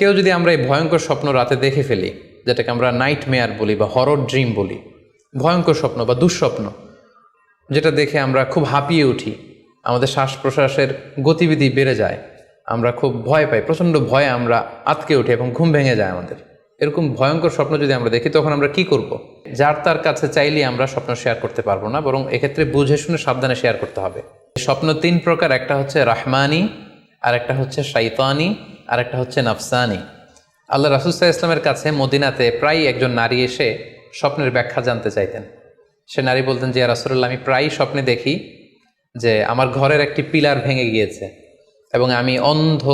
কেউ যদি আমরা এই ভয়ঙ্কর স্বপ্ন রাতে দেখে ফেলি, যেটাকে আমরা নাইট মেয়ার বলি বা হরর ড্রিম বলি, ভয়ঙ্কর স্বপ্ন বা দুঃস্বপ্ন, যেটা দেখে আমরা খুব হাঁপিয়ে উঠি, আমাদের শ্বাস প্রশ্বাসের গতিবিধি বেড়ে যায়, আমরা খুব ভয় পাই, প্রচণ্ড ভয়ে আমরা আটকে উঠি এবং ঘুম ভেঙে যায় আমাদের। এরকম ভয়ঙ্কর স্বপ্ন যদি আমরা দেখি, তখন আমরা কি করব? যার তার কাছে চাইলেই আমরা স্বপ্ন শেয়ার করতে পারবো না, বরং এক্ষেত্রে বুঝে শুনে সাবধানে শেয়ার করতে হবে। স্বপ্ন তিন প্রকার, একটা হচ্ছে রাহমানি, আর একটা হচ্ছে শাইতানি, আর একটা হচ্ছে নাফসানি। আল্লাহ রাসূল সাল্লাল্লাহু আলাইহি ওয়াসাল্লামের কাছে মদিনাতে প্রায় একজন নারী এসে স্বপ্নের ব্যাখ্যা জানতে চাইতেন। সে নারী বলতেন যে, ইয়া রাসূলুল্লাহ, আমি প্রায়ই স্বপ্নে দেখি যে আমার ঘরের একটি পিলার ভেঙে গিয়েছে এবং আমি অন্ধ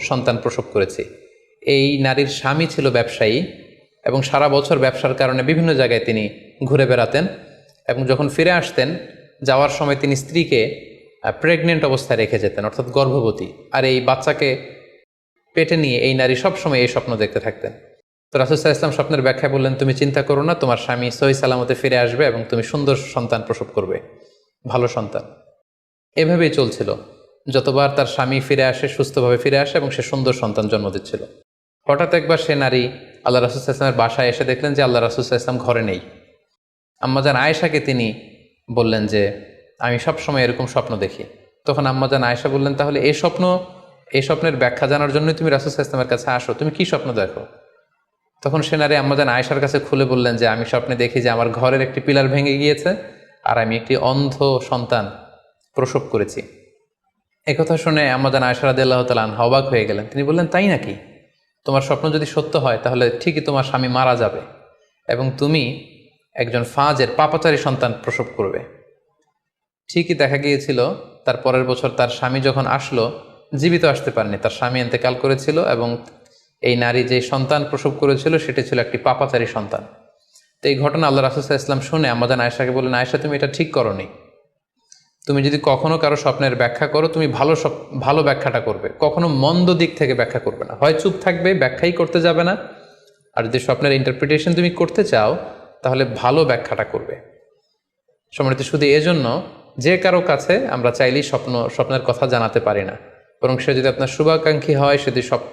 সন্তান প্রসব করেছি। এই নারীর স্বামী ছিল ব্যবসায়ী এবং সারা বছর ব্যবসার কারণে বিভিন্ন জায়গায় তিনি ঘুরে বেড়াতেন এবং যখন ফিরে আসতেন, যাওয়ার সময় তিনি স্ত্রীকে প্রেগনেন্ট অবস্থায় রেখে যেতেন, অর্থাৎ গর্ভবতী। আর এই বাচ্চাকে পেটে নিয়ে এই নারী সবসময় এই স্বপ্ন দেখতে থাকতেন। তো রাসূল সাল্লাল্লাহু আলাইহি ওয়াসাল্লাম স্বপ্নের ব্যাখ্যায় বললেন, তুমি চিন্তা করো না, তোমার স্বামী সহি সালামতে ফিরে আসবে এবং তুমি সুন্দর সন্তান প্রসব করবে, ভালো সন্তান। এভাবেই চলছিল। যতবার তার স্বামী ফিরে আসে, সুস্থভাবে ফিরে আসে এবং সে সুন্দর সন্তান জন্ম দিচ্ছিল। হঠাৎ একবার সে নারী আল্লাহ রাসূল সাল্লাল্লাহু আলাইহি ওয়াসাল্লামের বাসায় এসে দেখলেন যে আল্লাহ রাসূল সাল্লাল্লাহু আলাইহি ওয়াসাল্লাম ঘরে নেই। আম্মাজান আয়েশাকে তিনি বললেন যে, আমি সবসময় এরকম স্বপ্ন দেখি। তখন আম্মাজান আয়েশা বললেন, তাহলে এই স্বপ্নের ব্যাখ্যা জানার জন্যই তুমি রাসূল সাল্লাল্লাহু আলাইহি ওয়াসাল্লামের কাছে আসো, তুমি কি স্বপ্ন দেখো? তখন সে নারী আম্মাজান আয়েশার কাছে খুলে বললেন যে, আমি স্বপ্নে দেখি যে আমার ঘরের একটি পিলার ভেঙে গিয়েছে আর আমি একটি অন্ধ সন্তান প্রসব করেছি। একথা শুনে আম্মাজান আয়েশা রাদিয়াল্লাহু তাআলা আনহা অবাক হয়ে গেলেন। তিনি বললেন, তাই নাকি? তোমার স্বপ্ন যদি সত্য হয় তাহলে ঠিকই তোমার স্বামী মারা যাবে এবং তুমি একজন ফাজের পাপাচারী সন্তান প্রসব করবে। ঠিকই দেখা গিয়েছিল, তার পরের বছর তার স্বামী যখন আসলো, জীবিত আসতে পারেনি, তার স্বামী ইন্তেকাল করেছিল এবং এই নারী যে সন্তান প্রসব করেছিল সেটি ছিল একটি পাপাচারী সন্তান। তো এই ঘটনা আল্লাহ রাসূল সাল্লাল্লাহু আলাইহি ওয়াসাল্লাম শুনে আম্মাজান আয়েশাকে বললেন, আয়েশা, তুমি এটা ঠিক করোনি। তুমি যদি কখনো কারো স্বপ্নের ব্যাখ্যা করো, তুমি ভালো ব্যাখ্যাটা করবে, কখনো মন্দ দিক থেকে ব্যাখ্যা করবে না। হয় চুপ থাকবে, ব্যাখ্যাই করতে যাবে না, আর যদি স্বপ্নের ইন্টারপ্রিটেশন তুমি করতে চাও তাহলে ভালো ব্যাখ্যাটা করবে। সম্মানিত, শুধু এজন্য যে কারো কাছে আমরা চাইলেই স্বপ্নের কথা জানাতে পারি না, বরং সে যদি আপনার শুভাকাঙ্ক্ষী হয়,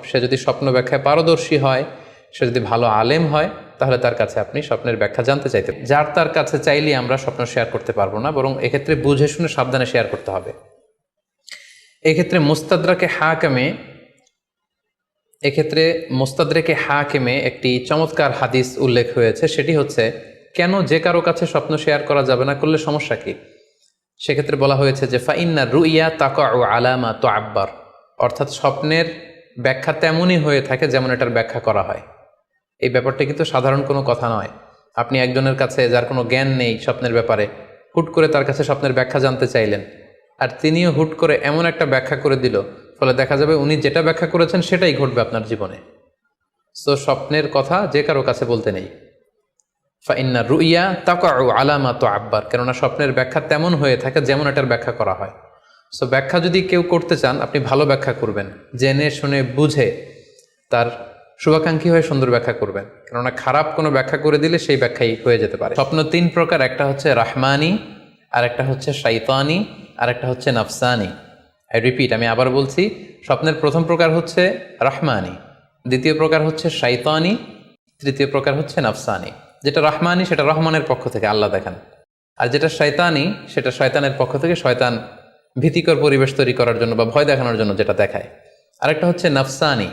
সে যদি স্বপ্ন ব্যাখ্যায় পারদর্শী হয়, সে যদি ভালো আলেম হয়, তাহলে তার কাছে আপনি স্বপ্নের ব্যাখ্যা জানতে চাইতে। যার তার কাছে চাইলেই আমরা স্বপ্ন শেয়ার করতে পারবো না, বরং এক্ষেত্রে বুঝে শুনে সাবধানে শেয়ার করতে হবে। এক্ষেত্রে মুস্তাদরেকে হাকিমে একটি চমৎকার হাদিস উল্লেখ হয়েছে। সেটি হচ্ছে, কেন যে কারো কাছে স্বপ্ন শেয়ার করা যাবে না, করলে সমস্যা কি? সেক্ষেত্রে বলা হয়েছে যে, ফাইন্না রুইয়া তাকাউ আলা মা তুআব্বার, অর্থাৎ স্বপ্নের ব্যাখ্যা তেমনই হয়ে থাকে যেমন এটার ব্যাখ্যা করা হয়। এই ব্যাপারটা কিন্তু সাধারণ কোনো কথা নয়। আপনি একজনের কাছে, যার কোনো জ্ঞান নেই স্বপ্নের ব্যাপারে, হুট করে তার কাছে স্বপ্নের ব্যাখ্যা জানতে চাইলেন, আর তিনিও হুট করে এমন একটা ব্যাখ্যা করে দিল, ফলে দেখা যাবে উনি যেটা ব্যাখ্যা করেছেন সেটাই ঘটবে আপনার জীবনে। সো স্বপ্নের কথা যে কারো কাছে বলতে নেই। ফাইন্না রুইয়া তাকাউ আলা মা তুআব্বার, কেননা স্বপ্নের ব্যাখ্যা তেমন হয়ে থাকে যেমন এটার ব্যাখ্যা করা হয়। সো ব্যাখ্যা যদি কেউ করতে চান, আপনি ভালো ব্যাখ্যা করবেন, জেনে শুনে বুঝে তার শুভাকাঙ্ক্ষী হয়ে সুন্দর ব্যাখ্যা করবেন, কেননা খারাপ কোনো ব্যাখ্যা করে দিলে সেই ব্যাখ্যাই হয়ে যেতে পারে। স্বপ্ন তিন প্রকার, একটা হচ্ছে রাহমানি, আর একটা হচ্ছে শাইতানি, আর একটা হচ্ছে নাফসানি। আমি আবার বলছি, স্বপ্নের প্রথম প্রকার হচ্ছে রাহমানি, দ্বিতীয় প্রকার হচ্ছে শাইতানি, তৃতীয় প্রকার হচ্ছে নাফসানি। যেটা রাহমানি সেটা রহমানের পক্ষ থেকে আল্লাহ দেখান, আর যেটা শয়তানি সেটা শয়তানের পক্ষ থেকে, শয়তান ভীতিকর পরিবেশ তৈরি করার জন্য বা ভয় দেখানোর জন্য যেটা দেখায়। আরেকটা হচ্ছে নাফসানি,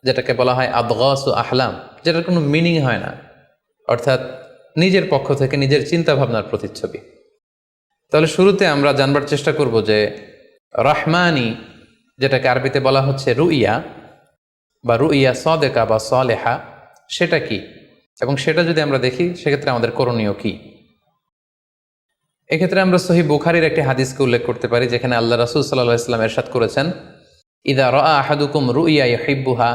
যেটাকে বলা হয় আদগাসু আহলাম, যেটার কোনো মিনিং হয় না, অর্থাৎ নিজের পক্ষ থেকে নিজের চিন্তা ভাবনার প্রতিচ্ছবি। তাহলে শুরুতে আমরা জানবার চেষ্টা করব যে রাহমানি, যেটাকে আরবিতে বলা হচ্ছে রুইয়া বা রুইয়া সাদেকা বা সালেহা, সেটা কি, এবং সেটা যদি আমরা দেখি সেক্ষেত্রে আমাদের করণীয় কি। এক্ষেত্রে আমরা সহিহ বুখারীর একটি হাদিসকে উল্লেখ করতে পারি, যেখানে আল্লাহ রাসূল সাল্লাল্লাহু আলাইহি ওয়াসাল্লাম ইরশাদ করেছেন, ইযা রাআ আহাদুকুম রুইয়া ইউহিব্বুহা,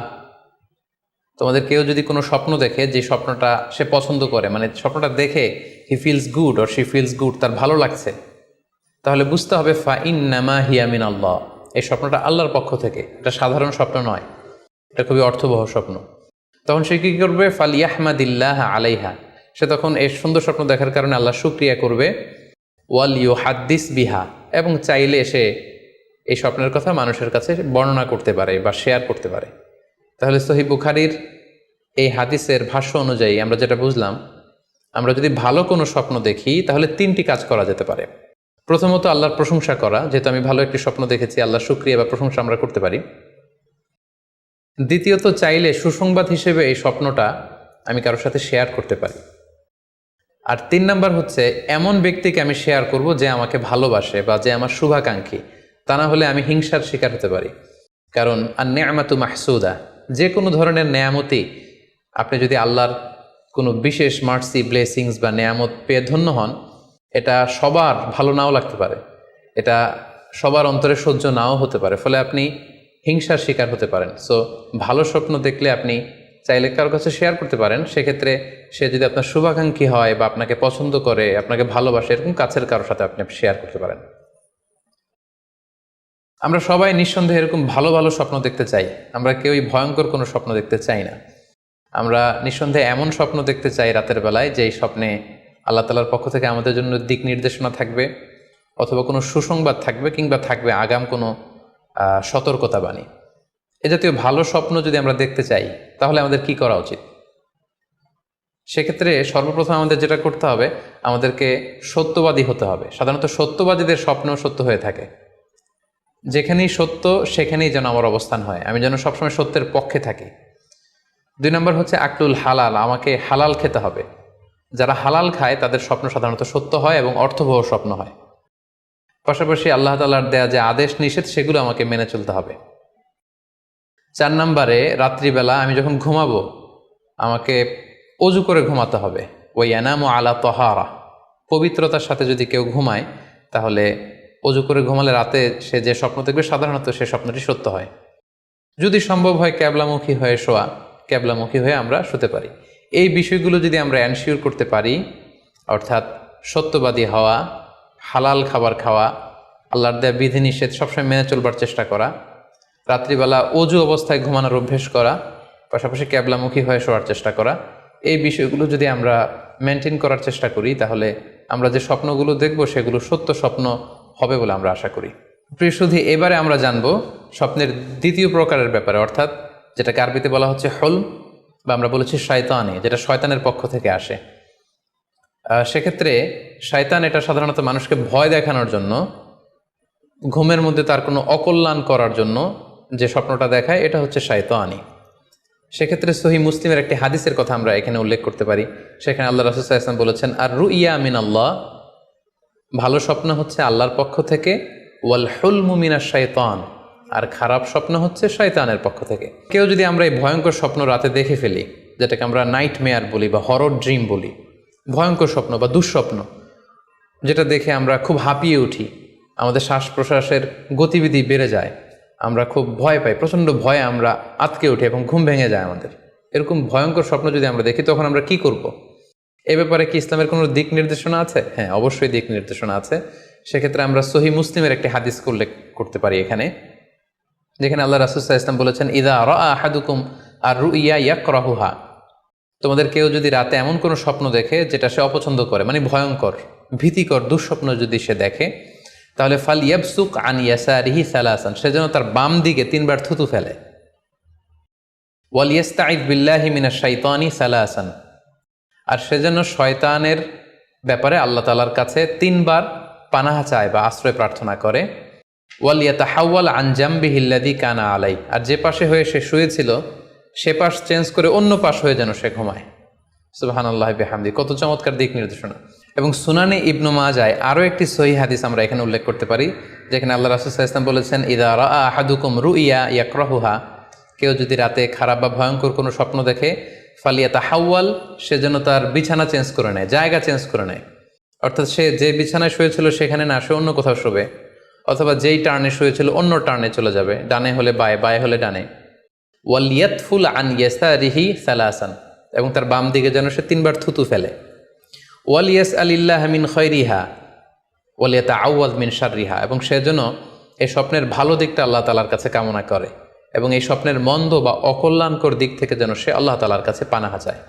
তোমাদের কেউ যদি কোনো স্বপ্ন দেখে যে স্বপ্নটা সে পছন্দ করে, মানে স্বপ্নটা দেখে he feels good or she feels good, তার ভালো লাগছে, তাহলে বুঝতে হবে ফাইন্নামা হিয়া মিনাল্লাহ, এই স্বপ্নটা আল্লাহর পক্ষ থেকে, এটা সাধারণ স্বপ্ন নয়, এটা খুবই অর্থবহ স্বপ্ন। তখন সে কী করবে? ফালিয়াহমাদিল্লাহ আলাইহা, সে তখন এই সুন্দর স্বপ্ন দেখার কারণে আল্লাহ শুকরিয়া করবে। ওয়াল ইউহাদ্দিস বিহা, এবং চাইলে সে এই স্বপ্নের কথা মানুষের কাছে বর্ণনা করতে পারে বা শেয়ার করতে পারে। তাহলে সহিহ বুখারীর এই হাদিসের ভাষ্য অনুযায়ী আমরা যেটা বুঝলাম, আমরা যদি ভালো কোনো স্বপ্ন দেখি তাহলে 3টি কাজ করা যেতে পারে। প্রথমত আল্লাহর প্রশংসা করা, যেহেতু আমি ভালো একটি স্বপ্ন দেখেছি, আল্লাহর শুকরিয়া বা প্রশংসা আমরা করতে পারি। দ্বিতীয়ত চাইলে সুসংবাদ হিসেবে এই স্বপ্নটা আমি কারোর সাথে শেয়ার করতে পারি। আর 3 নাম্বার হচ্ছে এমন ব্যক্তিকে আমি শেয়ার করব যে আমাকে ভালোবাসে বা যে আমার শুভাকাঙ্ক্ষী, তা না হলে আমি হিংসার শিকার হতে পারি। কারণ আন-নি'মাতু মাহসুদা, যে কোনো ধরনের নেয়ামতি আপনি যদি আল্লাহর কোনো বিশেষ মার্সি, ব্লেসিংস বা নেয়ামত পেয়ে ধন্য হন, এটা সবার ভালো নাও লাগতে পারে, এটা সবার অন্তরে সহ্য নাও হতে পারে, ফলে আপনি হিংসার শিকার হতে পারেন। সো ভালো স্বপ্ন দেখলে আপনি চাইলে কারোর কাছে শেয়ার করতে পারেন। সেক্ষেত্রে সে যদি আপনার শুভাকাঙ্ক্ষী হয় বা আপনাকে পছন্দ করে, আপনাকে ভালোবাসে, এরকম কাছের কারোর সাথে আপনি শেয়ার করতে পারেন। আমরা সবাই নিঃসন্দেহে এরকম ভালো ভালো স্বপ্ন দেখতে চাই, আমরা কেউই ভয়ঙ্কর কোনো স্বপ্ন দেখতে চাই না। আমরা নিঃসন্দেহে এমন স্বপ্ন দেখতে চাই রাতের বেলায় যেই স্বপ্নে আল্লাহ তাআলার পক্ষ থেকে আমাদের জন্য দিক নির্দেশনা থাকবে, অথবা কোনো সুসংবাদ থাকবে, কিংবা থাকবে আগাম কোনো সতর্কতা বাণী। এ জাতীয় ভালো স্বপ্ন যদি আমরা দেখতে চাই তাহলে আমাদের কি করা উচিত? সেক্ষেত্রে সর্বপ্রথম আমাদের যেটা করতে হবে, আমাদেরকে সত্যবাদী হতে হবে। সাধারণত সত্যবাদীদের স্বপ্ন সত্য হয়ে থাকে। যেখানেই সত্য সেখানেই যেন আমার অবস্থান হয়, আমি যেন সবসময় সত্যের পক্ষে থাকি। 2 নম্বর হচ্ছে আকলুল হালাল, আমাকে হালাল খেতে হবে। যারা হালাল খায় তাদের স্বপ্ন সাধারণত সত্য হয় এবং অর্থবহ স্বপ্ন হয়। পাশাপাশি আল্লাহ তাআলার দেয়া যে আদেশ নিষেধ সেগুলো আমাকে মেনে চলতে হবে। 4 নম্বরে রাত্রিবেলা আমি যখন ঘুমাবো আমাকে অজু করে ঘুমাতে হবে। ওই ইয়ানামু আলা তাহারা, পবিত্রতার সাথে যদি কেউ ঘুমায় তাহলে অজু করে ঘুমালে রাতে সে যে স্বপ্ন দেখবে সাধারণত সে স্বপ্নটি সত্য হয়। যদি সম্ভব হয় ক্যাবলামুখী হয়ে শোয়া, ক্যাবলামুখী হয়ে আমরা শুতে পারি। এই বিষয়গুলো যদি আমরা এনশিওর করতে পারি, অর্থাৎ সত্যবাদী হওয়া, হালাল খাবার খাওয়া, আল্লাহর দেয়া বিধিনিষেধ সবসময় মেনে চলবার চেষ্টা করা, রাত্রিবেলা অজু অবস্থায় ঘুমানোর অভ্যেস করা, পাশাপাশি ক্যাবলামুখী হয়ে শোয়ার চেষ্টা করা, এই বিষয়গুলো যদি আমরা মেনটেন করার চেষ্টা করি তাহলে আমরা যে স্বপ্নগুলো দেখব সেগুলো সত্য স্বপ্ন হবে বলে আমরা আশা করি। প্রিয় সুধী, এবারে আমরা জানব স্বপ্নের দ্বিতীয় প্রকারের ব্যাপারে, অর্থাৎ যেটাকে আরবিতে বলা হচ্ছে হলম, বা আমরা বলেছি শয়তানি, যেটা শয়তানের পক্ষ থেকে আসে। সেক্ষেত্রে শয়তান এটা সাধারণত মানুষকে ভয় দেখানোর জন্য, ঘুমের মধ্যে তার কোনো অকল্যাণ করার জন্য যে স্বপ্নটা দেখায়, এটা হচ্ছে শয়তানি। সেক্ষেত্রে সহিহ মুসলিমের একটি হাদিসের কথা আমরা এখানে উল্লেখ করতে পারি। সেখানে আল্লাহ রাসূল সাল্লাল্লাহু আলাইহি ওয়াসাল্লাম বলেছেন, আর রুইয়া মিনাল্লাহ, ভালো স্বপ্ন হচ্ছে আল্লাহর পক্ষ থেকে, ওয়াল হুলমু মিনাশ শাইতান, আর খারাপ স্বপ্ন হচ্ছে শয়তানের পক্ষ থেকে। কেউ যদি আমরা এই ভয়ঙ্কর স্বপ্ন রাতে দেখে ফেলি, যেটাকে আমরা নাইট মেয়ার বলি বা হরর ড্রিম বলি, ভয়ঙ্কর স্বপ্ন বা দুঃস্বপ্ন, যেটা দেখে আমরা খুব হাঁপিয়ে উঠি, আমাদের শ্বাস প্রশ্বাসের গতিবিধি বেড়ে যায়, আমরা খুব ভয় পাই, প্রচণ্ড ভয়ে আমরা আতকে উঠি এবং ঘুম ভেঙে যায় আমাদের। এরকম ভয়ঙ্কর স্বপ্ন যদি আমরা দেখি তখন আমরা কি করব? এ ব্যাপারে কি ইসলামের কোনো দিক নির্দেশনা আছে? হ্যাঁ, অবশ্যই দিক নির্দেশনা আছে। সেক্ষেত্রে আমরা সহিহ মুসলিমের একটি হাদিস উল্লেখ করতে পারি এখানে, যেখানে আল্লাহ রাসূল সাল্লাল্লাহু আলাইহি ওয়াসাল্লাম বলেছেন, ইযা রাআ আহাদুকুম আর রুইয়া ইয়াকরাহুহা, তোমাদের কেউ যদি রাতে এমন কোনো স্বপ্ন দেখে যেটা সে অপছন্দ করে, মানে ভয়ঙ্কর, ভীতিকর দুঃস্বপ্ন যদি সে দেখে, তাহলে ফাল ইয়াবসুক আন ইয়াসারিহি সালাসান, সে যেন তার বাম দিকে 3 বার থুতু ফেলে। ওয়াল ইস্তাইয বিল্লাহি মিনাশ শাইতানি সালাসান, আর সে যেন শয়তানের ব্যাপারে আল্লাহ তাআলার কাছে 3 বার পানাহ চায় বা আশ্রয় প্রার্থনা করে। ওয়াল ইয়াতাহাওয়াল আন জামবিহি আল্লাযী কানা আলাই, আর যে পাশে হয়ে সে শুয়েছিল সে পাশ চেঞ্জ করে অন্য পাশ হয়ে যেন সে ঘুমায়। সুবহানাল্লাহি ওয়া বিহামদি, কত চমৎকার দিক নির্দেশনা। এবং সুনানে ইবনু মাজায় আরও একটি সহিহ হাদিস আমরা এখানে উল্লেখ করতে পারি, যেখানে আল্লাহ রাসূল সাল্লাল্লাহু আলাইহি ওয়াসাল্লাম বলেছেন, ইযা রাআ আহাদুকুম রুইয়া ইয়াকরাহুহা, কেউ যদি রাতে খারাপ বা ভয়ঙ্কর কোনো স্বপ্ন দেখে, ফালিয়াতাহাওয়াল, সে যেন তার বিছানা চেঞ্জ করে নেয়, জায়গা চেঞ্জ করে নেয়। অর্থাৎ সে যে বিছানায় শুয়েছিল সেখানে না, সে অন্য কোথাও শোবে, অথবা যেই টার্নে শুয়েছিল অন্য টার্নে চলে যাবে, ডানে হলে বায়ে, বায়ে হলে ডানে। ওয়াল ইয়াতফুল আন ইয়াসারিহি সালাসান, এবং তার বাম দিকে যেন সে 3 বার থুতু ফেলে। ওয়াল ইয়াসআলিল্লাহা মিন খায়রিহা ওয়াল ইয়াতাআওয়ায মিন শাররিহা, এবং সে যেন এই স্বপ্নের ভালো দিকটা আল্লাহ তাআলার কাছে কামনা করে, এবং এই স্বপ্নের মন্দ বা অকল্যাণকর দিক থেকে যেন সে আল্লাহ তাআলার কাছে পানাহ চায়।